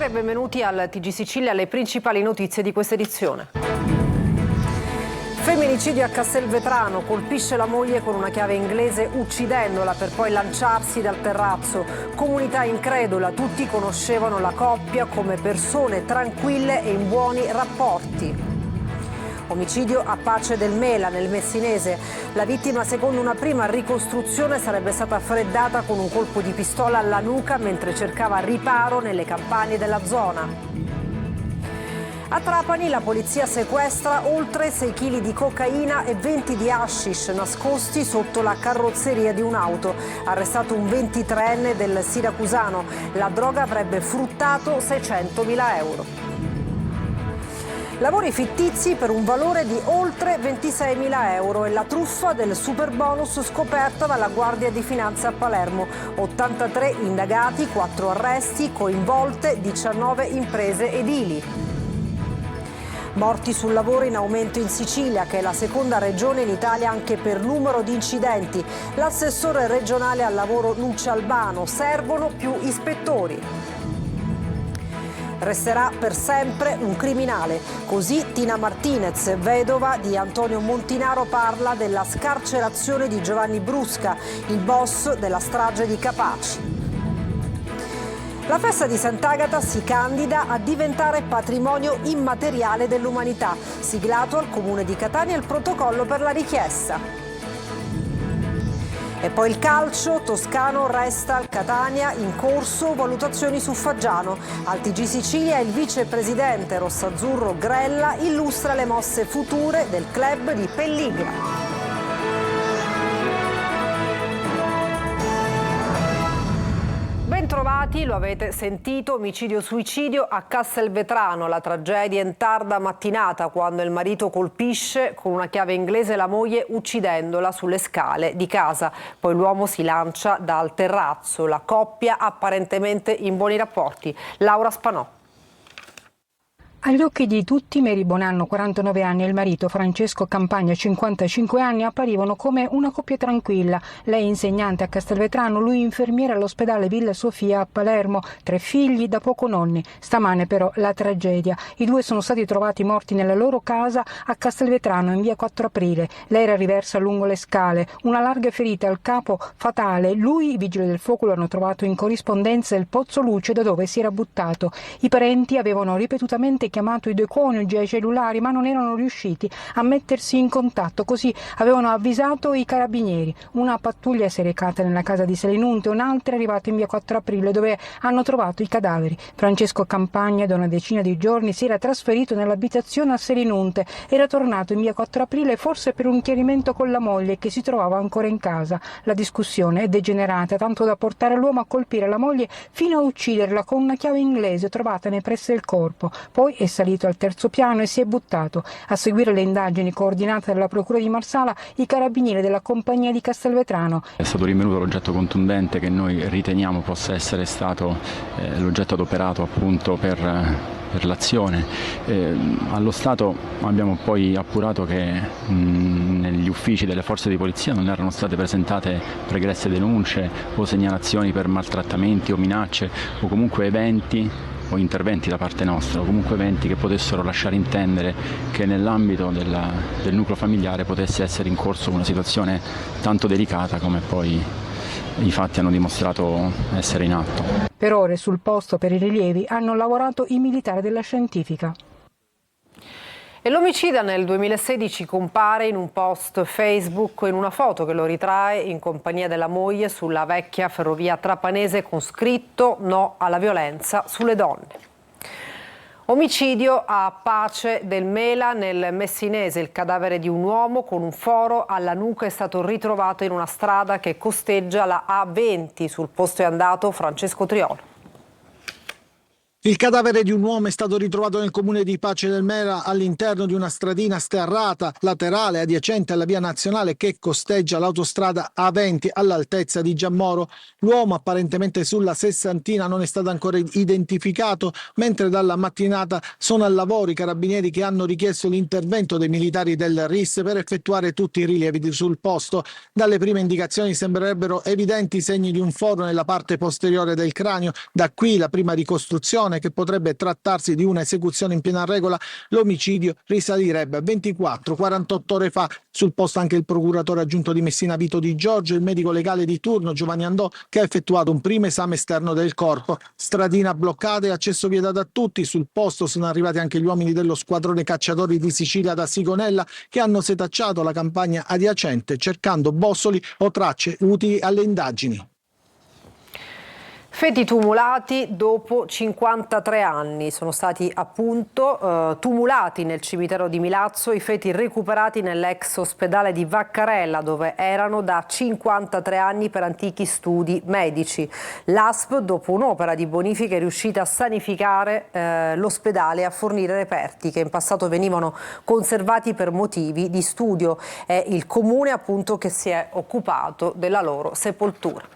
Buonasera e benvenuti al TG Sicilia, le principali notizie di questa edizione. Femminicidio a Castelvetrano, colpisce la moglie con una chiave inglese uccidendola per poi lanciarsi dal terrazzo. Comunità incredula, tutti conoscevano la coppia come persone tranquille e in buoni rapporti. Omicidio a Pace del Mela, nel Messinese. La vittima, secondo una prima ricostruzione, sarebbe stata freddata con un colpo di pistola alla nuca mentre cercava riparo nelle campagne della zona. A Trapani la polizia sequestra oltre 6 kg di cocaina e 20 di hashish nascosti sotto la carrozzeria di un'auto. Arrestato un 23enne del Siracusano. La droga avrebbe fruttato 600.000 euro. Lavori fittizi per un valore di oltre 26.000 euro e la truffa del superbonus scoperta dalla Guardia di Finanza a Palermo. 83 indagati, 4 arresti, coinvolte 19 imprese edili. Morti sul lavoro in aumento in Sicilia, che è la seconda regione in Italia anche per numero di incidenti. L'assessore regionale al lavoro Nuccia Albano: servono più ispettori. Resterà per sempre un criminale. Così Tina Martinez, vedova di Antonio Montinaro, parla della scarcerazione di Giovanni Brusca, il boss della strage di Capaci. La festa di Sant'Agata si candida a diventare patrimonio immateriale dell'umanità. Siglato al Comune di Catania il protocollo per la richiesta. E poi il calcio, Toscano resta al Catania, in corso valutazioni su Faggiano. Al TG Sicilia il vicepresidente rossazzurro Grella illustra le mosse future del club di Pelligra. Bentrovati, lo avete sentito, omicidio-suicidio a Castelvetrano. La tragedia in tarda mattinata, quando il marito colpisce con una chiave inglese la moglie uccidendola sulle scale di casa. Poi l'uomo si lancia dal terrazzo. La coppia apparentemente in buoni rapporti. Laura Spanò. Agli occhi di tutti Mary Bonanno, 49 anni, e il marito Francesco Campagna, 55 anni, apparivano come una coppia tranquilla. Lei insegnante a Castelvetrano, lui infermiere all'ospedale Villa Sofia a Palermo, 3 figli, da poco nonni. Stamane però la tragedia. I due sono stati trovati morti nella loro casa a Castelvetrano, in via 4 aprile. Lei era riversa lungo le scale, una larga ferita al capo fatale. Lui, i vigili del fuoco, lo hanno trovato in corrispondenza il pozzo luce da dove si era buttato. I parenti avevano ripetutamente chiamato i due coniugi ai cellulari, ma non erano riusciti a mettersi in contatto, così avevano avvisato i carabinieri. Una pattuglia si è recata nella casa di Selinunte, un'altra è arrivata in via 4 aprile dove hanno trovato i cadaveri. Francesco Campagna da una decina di giorni si era trasferito nell'abitazione a Selinunte, era tornato in via 4 aprile forse per un chiarimento con la moglie che si trovava ancora in casa. La discussione è degenerata tanto da portare l'uomo a colpire la moglie fino a ucciderla con una chiave inglese trovata nei pressi del corpo. Poi è salito al terzo piano e si è buttato. A seguire le indagini coordinate dalla Procura di Marsala, i carabinieri della compagnia di Castelvetrano. È stato rinvenuto l'oggetto contundente che noi riteniamo possa essere stato l'oggetto adoperato appunto per l'azione. Allo Stato abbiamo poi appurato che negli uffici delle forze di polizia non erano state presentate pregresse denunce o segnalazioni per maltrattamenti o minacce o comunque eventi o interventi da parte nostra, o comunque eventi che potessero lasciare intendere che nell'ambito del nucleo familiare potesse essere in corso una situazione tanto delicata come poi i fatti hanno dimostrato essere in atto. Per ore sul posto per i rilievi hanno lavorato i militari della scientifica. E l'omicida nel 2016 compare in un post Facebook in una foto che lo ritrae in compagnia della moglie sulla vecchia ferrovia trapanese con scritto "No alla violenza sulle donne". Omicidio a Pace del Mela nel Messinese. Il cadavere di un uomo con un foro alla nuca è stato ritrovato in una strada che costeggia la A20. Sul posto è andato Francesco Triolo. Il cadavere di un uomo è stato ritrovato nel comune di Pace del Mela all'interno di una stradina sterrata laterale adiacente alla via nazionale che costeggia l'autostrada A20 all'altezza di Giammoro. L'uomo, apparentemente sulla sessantina, non è stato ancora identificato, mentre dalla mattinata sono al lavoro i carabinieri che hanno richiesto l'intervento dei militari del RIS per effettuare tutti i rilievi sul posto. Dalle prime indicazioni sembrerebbero evidenti segni di un foro nella parte posteriore del cranio, da qui la prima ricostruzione conclusione che potrebbe trattarsi di una esecuzione in piena regola, l'omicidio risalirebbe a 24-48 ore fa. Sul posto anche il procuratore aggiunto di Messina Vito Di Giorgio e il medico legale di turno Giovanni Andò, che ha effettuato un primo esame esterno del corpo. Stradina bloccata e accesso vietato a tutti. Sul posto sono arrivati anche gli uomini dello squadrone cacciatori di Sicilia da Sigonella, che hanno setacciato la campagna adiacente cercando bossoli o tracce utili alle indagini. Feti tumulati dopo 53 anni. Sono stati appunto tumulati nel cimitero di Milazzo i feti recuperati nell'ex ospedale di Vaccarella, dove erano da 53 anni per antichi studi medici. L'ASP, dopo un'opera di bonifica, è riuscita a sanificare l'ospedale e a fornire reperti che in passato venivano conservati per motivi di studio. È il comune appunto che si è occupato della loro sepoltura.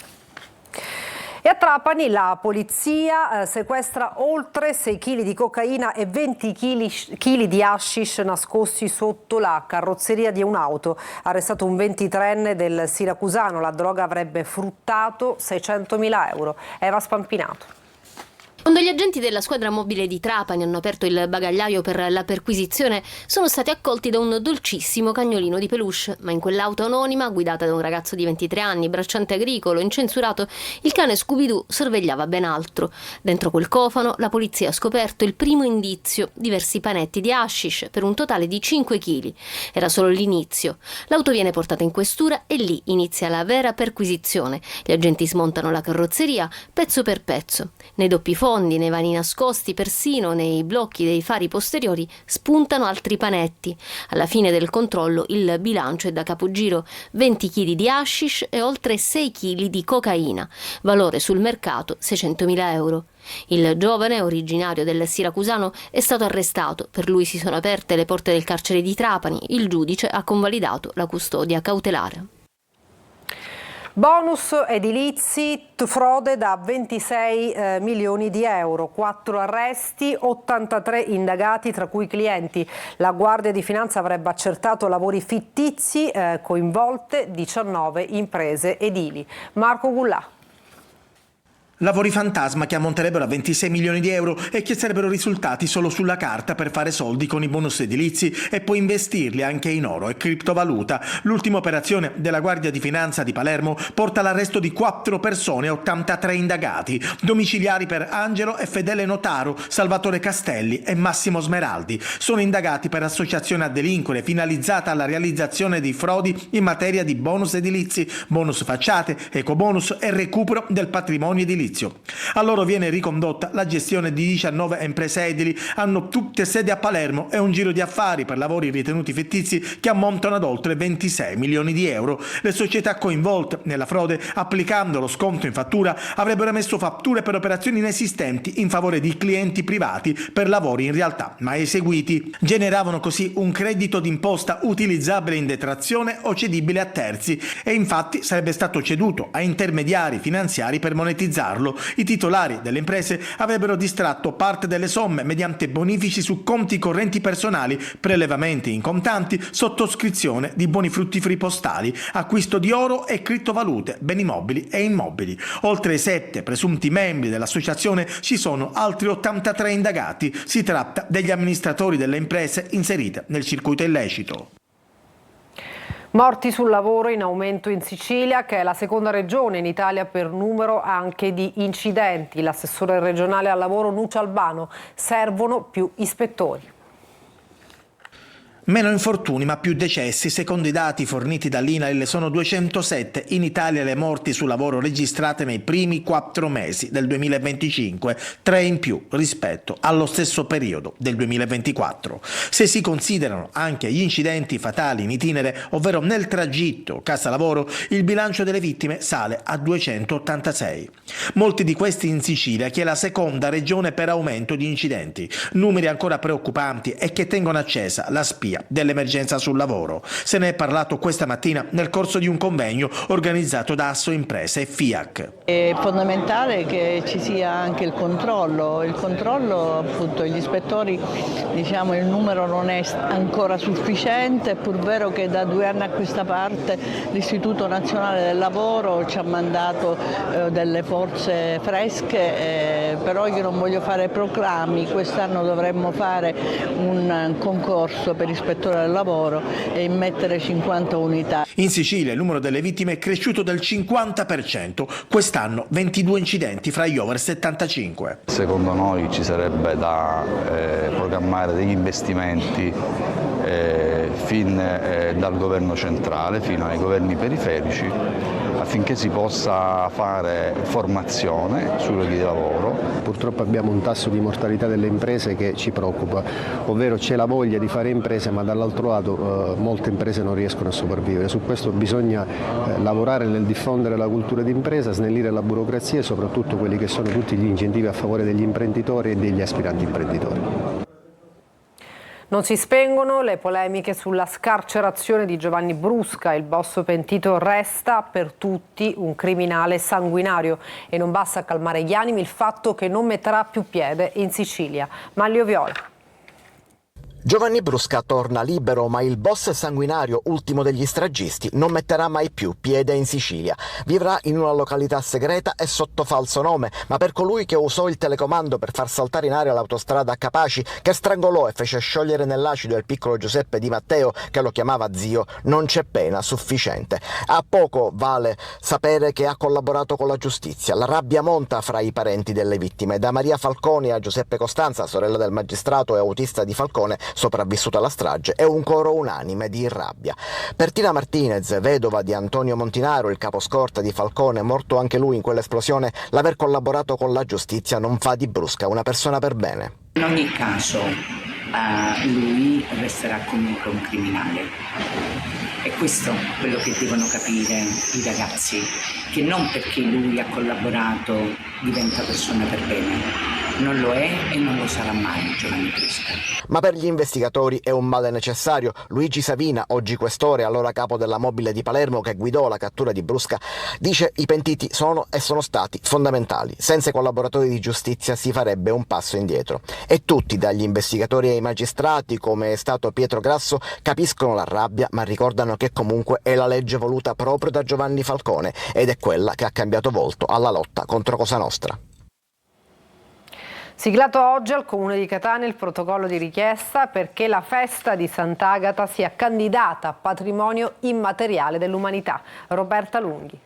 E a Trapani la polizia sequestra oltre 6 kg di cocaina e 20 kg di hashish nascosti sotto la carrozzeria di un'auto. Arrestato un 23enne del siracusano, la droga avrebbe fruttato 600.000 euro. Eva Spampinato. Quando gli agenti della squadra mobile di Trapani hanno aperto il bagagliaio per la perquisizione, sono stati accolti da un dolcissimo cagnolino di peluche, ma in quell'auto anonima, guidata da un ragazzo di 23 anni, bracciante agricolo, incensurato, il cane Scooby-Doo sorvegliava ben altro. Dentro quel cofano la polizia ha scoperto il primo indizio, diversi panetti di hashish per un totale di 5 kg. Era solo l'inizio. L'auto viene portata in questura e lì inizia la vera perquisizione. Gli agenti smontano la carrozzeria pezzo per pezzo. Nei doppi fondi, nei vani nascosti, persino nei blocchi dei fari posteriori spuntano altri panetti. Alla fine del controllo il bilancio è da capogiro: 20 kg di hashish e oltre 6 kg di cocaina, valore sul mercato 600.000 euro. Il giovane, originario del Siracusano, è stato arrestato. Per lui si sono aperte le porte del carcere di Trapani. Il giudice ha convalidato la custodia cautelare. Bonus edilizi, frode da 26 milioni di euro, 4 arresti, 83 indagati, tra cui clienti. La Guardia di Finanza avrebbe accertato lavori fittizi, coinvolte 19 imprese edili. Marco Gullà. Lavori fantasma che ammonterebbero a 26 milioni di euro e che sarebbero risultati solo sulla carta per fare soldi con i bonus edilizi e poi investirli anche in oro e criptovaluta. L'ultima operazione della Guardia di Finanza di Palermo porta all'arresto di 4 persone e 83 indagati, domiciliari per Angelo e Fedele Notaro, Salvatore Castelli e Massimo Smeraldi. Sono indagati per associazione a delinquere finalizzata alla realizzazione di frodi in materia di bonus edilizi, bonus facciate, ecobonus e recupero del patrimonio edilizio. A loro viene ricondotta la gestione di 19 imprese edili, hanno tutte sede a Palermo e un giro di affari per lavori ritenuti fittizi che ammontano ad oltre 26 milioni di euro. Le società coinvolte nella frode, applicando lo sconto in fattura, avrebbero emesso fatture per operazioni inesistenti in favore di clienti privati per lavori in realtà mai eseguiti. Generavano così un credito d'imposta utilizzabile in detrazione o cedibile a terzi e infatti sarebbe stato ceduto a intermediari finanziari per monetizzarlo. I titolari delle imprese avrebbero distratto parte delle somme mediante bonifici su conti correnti personali, prelevamenti in contanti, sottoscrizione di buoni fruttiferi postali, acquisto di oro e criptovalute, beni mobili e immobili. Oltre ai 7 presunti membri dell'associazione ci sono altri 83 indagati. Si tratta degli amministratori delle imprese inserite nel circuito illecito. Morti sul lavoro in aumento in Sicilia, che è la seconda regione in Italia per numero anche di incidenti. L'assessore regionale al lavoro Nuccia Albano: servono più ispettori. Meno infortuni ma più decessi. Secondo i dati forniti dall'INAIL sono 207 in Italia le morti sul lavoro registrate nei primi 4 mesi del 2025, 3 in più rispetto allo stesso periodo del 2024. Se si considerano anche gli incidenti fatali in itinere, ovvero nel tragitto casa-lavoro, il bilancio delle vittime sale a 286. Molti di questi in Sicilia, che è la seconda regione per aumento di incidenti. Numeri ancora preoccupanti e che tengono accesa la spia tragedia dell'emergenza sul lavoro. Se ne è parlato questa mattina nel corso di un convegno organizzato da Assoimprese e FIAC. È fondamentale che ci sia anche il controllo appunto gli ispettori, diciamo, il numero non è ancora sufficiente, è pur vero che da 2 anni a questa parte l'Istituto Nazionale del Lavoro ci ha mandato delle forze fresche, però io non voglio fare proclami, quest'anno dovremmo fare un concorso per ispettore del lavoro e immettere 50 unità. In Sicilia il numero delle vittime è cresciuto del 50%, quest'anno 22 incidenti fra gli over 75. Secondo noi ci sarebbe da programmare degli investimenti fin dal governo centrale fino ai governi periferici affinché si possa fare formazione sui luoghi di lavoro. Purtroppo abbiamo un tasso di mortalità delle imprese che ci preoccupa, ovvero c'è la voglia di fare imprese ma dall'altro lato molte imprese non riescono a sopravvivere. Su questo bisogna lavorare nel diffondere la cultura d'impresa, snellire la burocrazia e soprattutto quelli che sono tutti gli incentivi a favore degli imprenditori e degli aspiranti imprenditori. Non si spengono le polemiche sulla scarcerazione di Giovanni Brusca. Il boss pentito resta per tutti un criminale sanguinario e non basta a calmare gli animi il fatto che non metterà più piede in Sicilia. Manlio Viola. Giovanni Brusca torna libero, ma il boss sanguinario, ultimo degli stragisti, non metterà mai più piede in Sicilia. Vivrà in una località segreta e sotto falso nome, ma per colui che usò il telecomando per far saltare in aria l'autostrada a Capaci, che strangolò e fece sciogliere nell'acido il piccolo Giuseppe Di Matteo, che lo chiamava zio, non c'è pena sufficiente. A poco vale sapere che ha collaborato con la giustizia. La rabbia monta fra i parenti delle vittime, da Maria Falconi a Giuseppe Costanza, sorella del magistrato e autista di Falcone, sopravvissuta alla strage, è un coro unanime di rabbia. Per Tina Martinez, vedova di Antonio Montinaro, il caposcorta di Falcone, morto anche lui in quell'esplosione, l'aver collaborato con la giustizia non fa di Brusca una persona per bene. In ogni caso lui resterà comunque un criminale. E questo è quello che devono capire i ragazzi, che non perché lui ha collaborato diventa persona per bene. Non lo è e non lo sarà mai Giovanni Brusca. Ma per gli investigatori è un male necessario. Luigi Savina, oggi questore, allora capo della mobile di Palermo che guidò la cattura di Brusca, dice i pentiti sono e sono stati fondamentali. Senza i collaboratori di giustizia si farebbe un passo indietro. E tutti, dagli investigatori ai magistrati, come è stato Pietro Grasso, capiscono la rabbia, ma ricordano che comunque è la legge voluta proprio da Giovanni Falcone ed è quella che ha cambiato volto alla lotta contro Cosa Nostra. Siglato oggi al Comune di Catania il protocollo di richiesta perché la festa di Sant'Agata sia candidata a patrimonio immateriale dell'umanità. Roberta Lunghi.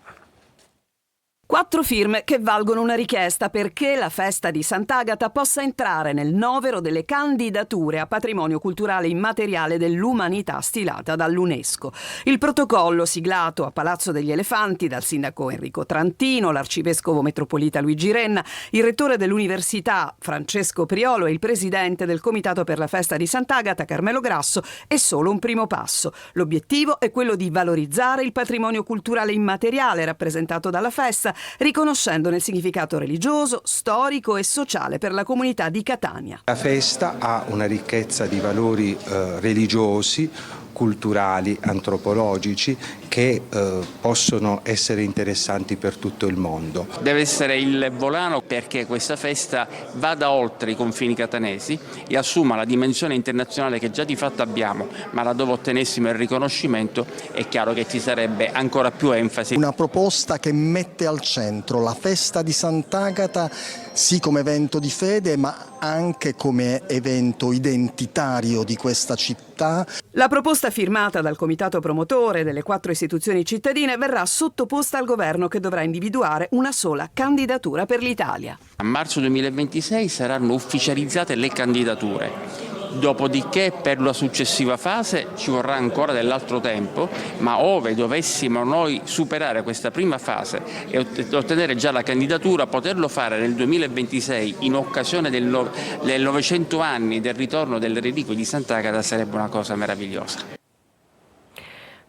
4 firme che valgono una richiesta perché la festa di Sant'Agata possa entrare nel novero delle candidature a patrimonio culturale immateriale dell'umanità stilata dall'UNESCO. Il protocollo, siglato a Palazzo degli Elefanti dal sindaco Enrico Trantino, l'arcivescovo metropolita Luigi Renna, il rettore dell'università Francesco Priolo e il presidente del comitato per la festa di Sant'Agata Carmelo Grasso, è solo un primo passo. L'obiettivo è quello di valorizzare il patrimonio culturale immateriale rappresentato dalla festa, riconoscendone il significato religioso, storico e sociale per la comunità di Catania. La festa ha una ricchezza di valori religiosi, culturali, antropologici che possono essere interessanti per tutto il mondo. Deve essere il volano perché questa festa vada oltre i confini catanesi e assuma la dimensione internazionale che già di fatto abbiamo, ma laddove ottenessimo il riconoscimento è chiaro che ci sarebbe ancora più enfasi. Una proposta che mette al centro la festa di Sant'Agata sì come evento di fede ma anche come evento identitario di questa città. La proposta firmata dal comitato promotore delle 4 istituzioni cittadine verrà sottoposta al governo che dovrà individuare una sola candidatura per l'Italia. A marzo 2026 saranno ufficializzate le candidature. Dopodiché per la successiva fase ci vorrà ancora dell'altro tempo, ma ove dovessimo noi superare questa prima fase e ottenere già la candidatura, poterlo fare nel 2026 in occasione del 900 anni del ritorno delle reliquie di Sant'Agata sarebbe una cosa meravigliosa.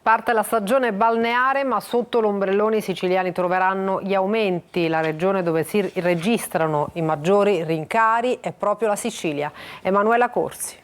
Parte la stagione balneare, ma sotto l'ombrellone i siciliani troveranno gli aumenti. La regione dove si registrano i maggiori rincari è proprio la Sicilia. Emanuela Corsi.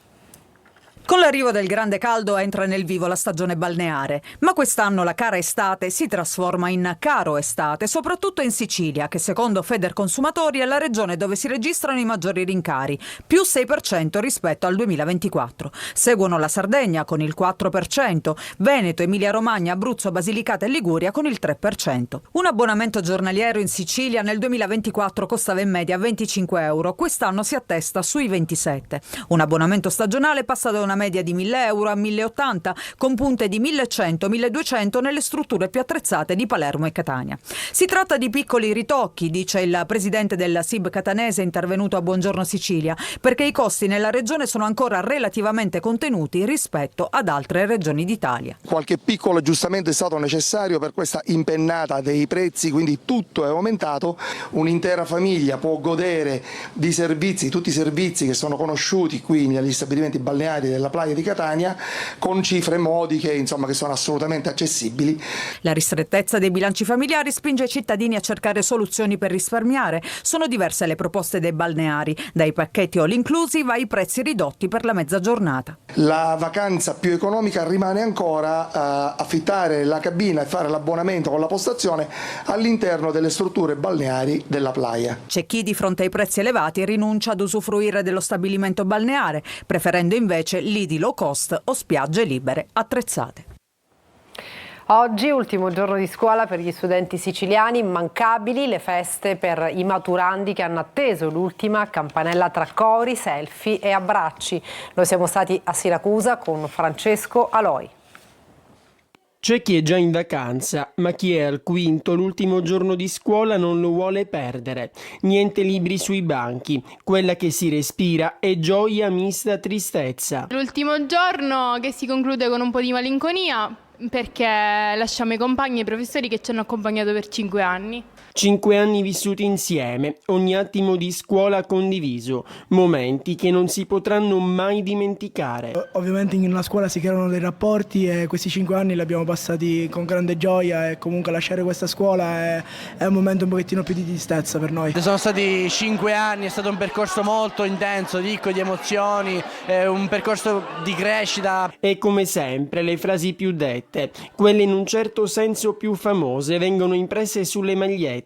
Con l'arrivo del grande caldo entra nel vivo la stagione balneare, ma quest'anno la cara estate si trasforma in caro estate, soprattutto in Sicilia, che secondo Federconsumatori è la regione dove si registrano i maggiori rincari, più 6% rispetto al 2024. Seguono la Sardegna con il 4%, Veneto, Emilia-Romagna, Abruzzo, Basilicata e Liguria con il 3%. Un abbonamento giornaliero in Sicilia nel 2024 costava in media 25 euro, quest'anno si attesta sui 27. Un abbonamento stagionale passa da una media di 1.000 euro a 1.080, con punte di 1.100-1.200 nelle strutture più attrezzate di Palermo e Catania. Si tratta di piccoli ritocchi, dice il presidente del SIB catanese intervenuto a Buongiorno Sicilia, perché i costi nella regione sono ancora relativamente contenuti rispetto ad altre regioni d'Italia. Qualche piccolo aggiustamento è stato necessario per questa impennata dei prezzi, quindi tutto è aumentato. Un'intera famiglia può godere di servizi, tutti i servizi che sono conosciuti qui negli stabilimenti balneari della Playa di Catania, con cifre modiche, insomma, che sono assolutamente accessibili. La ristrettezza dei bilanci familiari spinge i cittadini a cercare soluzioni per risparmiare. Sono diverse le proposte dei balneari, dai pacchetti all inclusive ai prezzi ridotti per la mezza giornata. La vacanza più economica rimane ancora affittare la cabina e fare l'abbonamento con la postazione all'interno delle strutture balneari della Playa. C'è chi di fronte ai prezzi elevati rinuncia ad usufruire dello stabilimento balneare, preferendo invece lidi low cost o spiagge libere attrezzate. Oggi, ultimo giorno di scuola per gli studenti siciliani, immancabili le feste per i maturandi che hanno atteso l'ultima campanella tra cori, selfie e abbracci. Noi siamo stati a Siracusa con Francesco Aloi. C'è chi è già in vacanza, ma chi è al quinto l'ultimo giorno di scuola non lo vuole perdere. Niente libri sui banchi, quella che si respira è gioia mista tristezza. L'ultimo giorno che si conclude con un po' di malinconia, perché lasciamo i compagni e i professori che ci hanno accompagnato per 5 anni. 5 anni vissuti insieme, ogni attimo di scuola condiviso, momenti che non si potranno mai dimenticare. Ovviamente in una scuola si creano dei rapporti e questi 5 anni li abbiamo passati con grande gioia e comunque lasciare questa scuola è un momento un pochettino più di tristezza per noi. Sono stati 5 anni, è stato un percorso molto intenso, ricco di emozioni, un percorso di crescita. E come sempre le frasi più dette, quelle in un certo senso più famose, vengono impresse sulle magliette.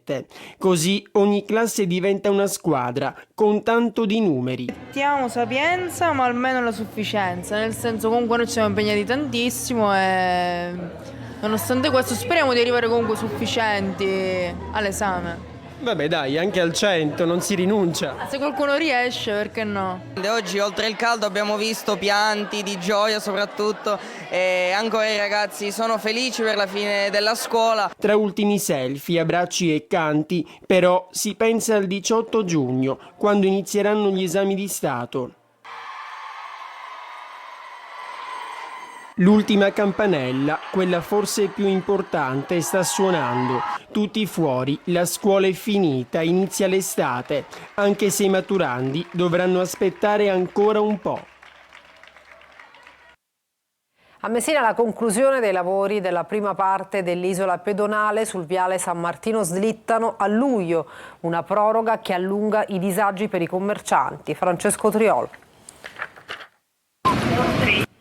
Così ogni classe diventa una squadra, con tanto di numeri. Mettiamo sapienza, ma almeno la sufficienza, nel senso comunque noi ci siamo impegnati tantissimo e nonostante questo speriamo di arrivare comunque sufficienti all'esame. Vabbè dai, anche al 100 non si rinuncia. Se qualcuno riesce, perché no? Oggi oltre il caldo abbiamo visto pianti di gioia soprattutto e ancora i ragazzi sono felici per la fine della scuola. Tra ultimi selfie, abbracci e canti, però si pensa al 18 giugno, quando inizieranno gli esami di Stato. L'ultima campanella, quella forse più importante, sta suonando. Tutti fuori, la scuola è finita, inizia l'estate, anche se i maturandi dovranno aspettare ancora un po'. A Messina la conclusione dei lavori della prima parte dell'isola pedonale sul viale San Martino slittano a luglio, una proroga che allunga i disagi per i commercianti. Francesco Triolo.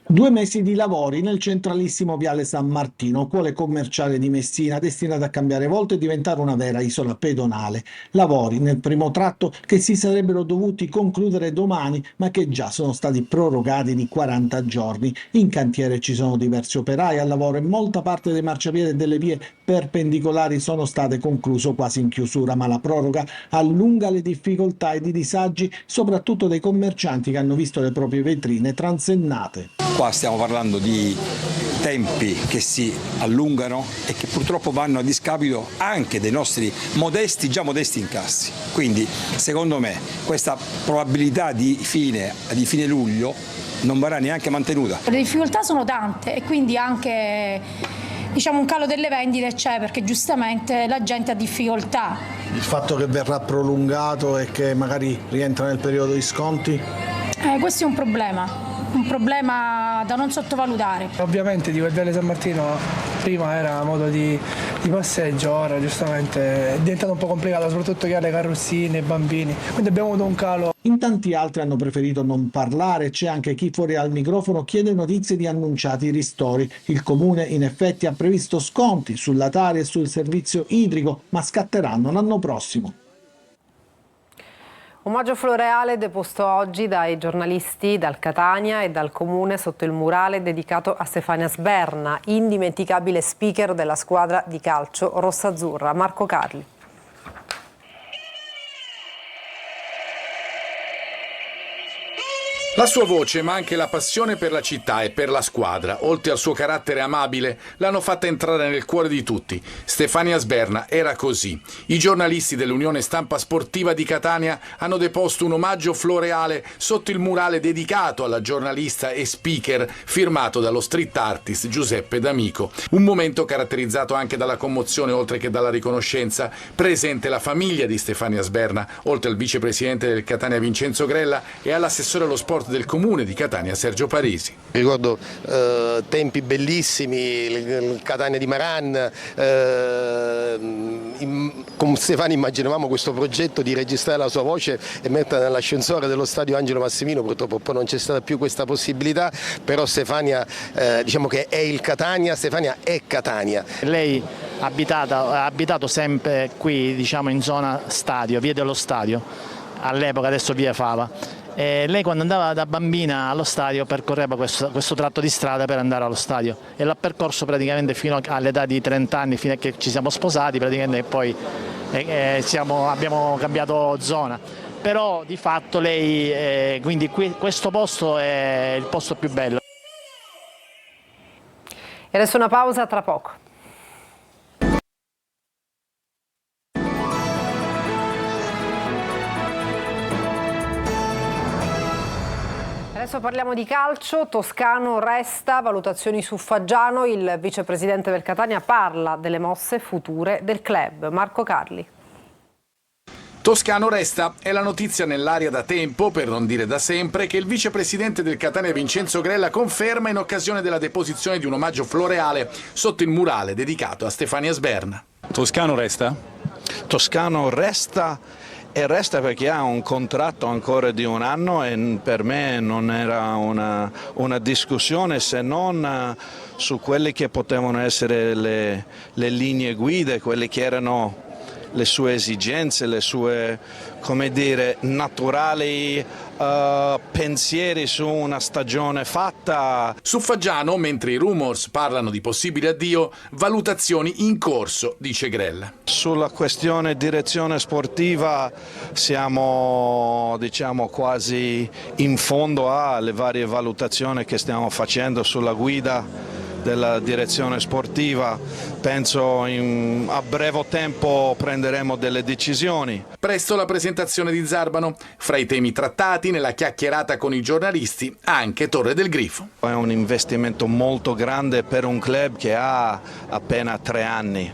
2 mesi di lavori nel centralissimo viale San Martino, cuore commerciale di Messina, destinato a cambiare volto e diventare una vera isola pedonale. Lavori nel primo tratto che si sarebbero dovuti concludere domani, ma che già sono stati prorogati di 40 giorni. In cantiere ci sono diversi operai al lavoro e molta parte dei marciapiedi e delle vie perpendicolari sono state concluse quasi in chiusura, ma la proroga allunga le difficoltà ed i disagi, soprattutto dei commercianti che hanno visto le proprie vetrine transennate. Qua stiamo parlando di tempi che si allungano e che purtroppo vanno a discapito anche dei nostri già modesti incassi. Quindi secondo me questa probabilità di fine luglio non verrà neanche mantenuta. Le difficoltà sono tante e quindi anche un calo delle vendite c'è perché giustamente la gente ha difficoltà. Il fatto che verrà prolungato e che magari rientra nel periodo di sconti? Questo è un problema da non sottovalutare. Ovviamente di quel viale San Martino prima era a modo di passeggio, ora giustamente è diventato un po' complicato, soprattutto chi ha le carrozzine, i bambini, quindi abbiamo avuto un calo. In tanti altri hanno preferito non parlare, c'è anche chi fuori al microfono chiede notizie di annunciati ristori. Il comune in effetti ha previsto sconti sulla Tari e sul servizio idrico, ma scatteranno l'anno prossimo. Omaggio floreale deposto oggi dai giornalisti dal Catania e dal comune sotto il murale dedicato a Stefania Sberna, indimenticabile speaker della squadra di calcio rossazzurra. Marco Carli. La sua voce, ma anche la passione per la città e per la squadra, oltre al suo carattere amabile, l'hanno fatta entrare nel cuore di tutti. Stefania Sberna era così. I giornalisti dell'Unione Stampa Sportiva di Catania hanno deposto un omaggio floreale sotto il murale dedicato alla giornalista e speaker, firmato dallo street artist Giuseppe D'Amico. Un momento caratterizzato anche dalla commozione, oltre che dalla riconoscenza. Presente la famiglia di Stefania Sberna, oltre al vicepresidente del Catania Vincenzo Grella e all'assessore allo sport del comune di Catania Sergio Parisi. Ricordo tempi bellissimi, il Catania di Maran, con Stefano immaginavamo questo progetto di registrare la sua voce e metterla nell'ascensore dello stadio Angelo Massimino, purtroppo poi non c'è stata più questa possibilità, però Stefania diciamo che è il Catania, Stefania è Catania. Lei ha abitato sempre qui, diciamo in zona stadio, via dello stadio, all'epoca, adesso via Fava. E lei quando andava da bambina allo stadio percorreva questo tratto di strada per andare allo stadio e l'ha percorso praticamente fino all'età di 30 anni, fino a che ci siamo sposati praticamente, e poi abbiamo cambiato zona. Però di fatto lei, quindi questo posto è il posto più bello. E adesso una pausa, tra poco. Adesso parliamo di calcio. Toscano resta, valutazioni su Faggiano. Il vicepresidente del Catania parla delle mosse future del club. Marco Carli. Toscano resta, è la notizia nell'aria da tempo, per non dire da sempre, che il vicepresidente del Catania Vincenzo Grella conferma in occasione della deposizione di un omaggio floreale sotto il murale dedicato a Stefania Sberna. Toscano resta? Toscano resta. E resta perché ha un contratto ancora di un anno e per me non era una discussione se non su quelle che potevano essere le linee guida, quelle che erano le sue esigenze, le sue, come dire, naturali pensieri su una stagione fatta. Su Faggiano, mentre i rumors parlano di possibile addio, valutazioni in corso, dice Grella. Sulla questione direzione sportiva siamo, diciamo, quasi in fondo alle varie valutazioni che stiamo facendo sulla guida della direzione sportiva. Penso a breve tempo prenderemo delle decisioni. Presto la presentazione di Zarbano. Fra i temi trattati nella chiacchierata con i giornalisti anche Torre del Grifo. È un investimento molto grande per un club che ha appena 3 anni.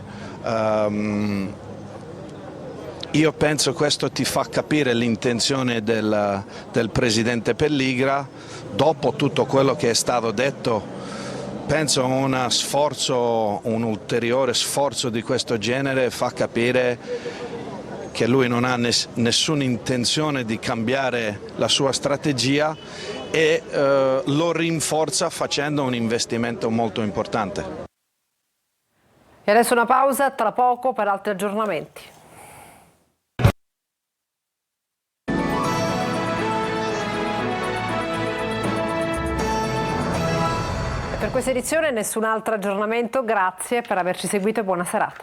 Io penso questo ti fa capire l'intenzione del presidente Pelligra. Dopo tutto quello che è stato detto, penso un ulteriore sforzo di questo genere fa capire che lui non ha nessuna intenzione di cambiare la sua strategia e lo rinforza facendo un investimento molto importante. E adesso una pausa, tra poco per altri aggiornamenti. Per questa edizione nessun altro aggiornamento, grazie per averci seguito e buona serata.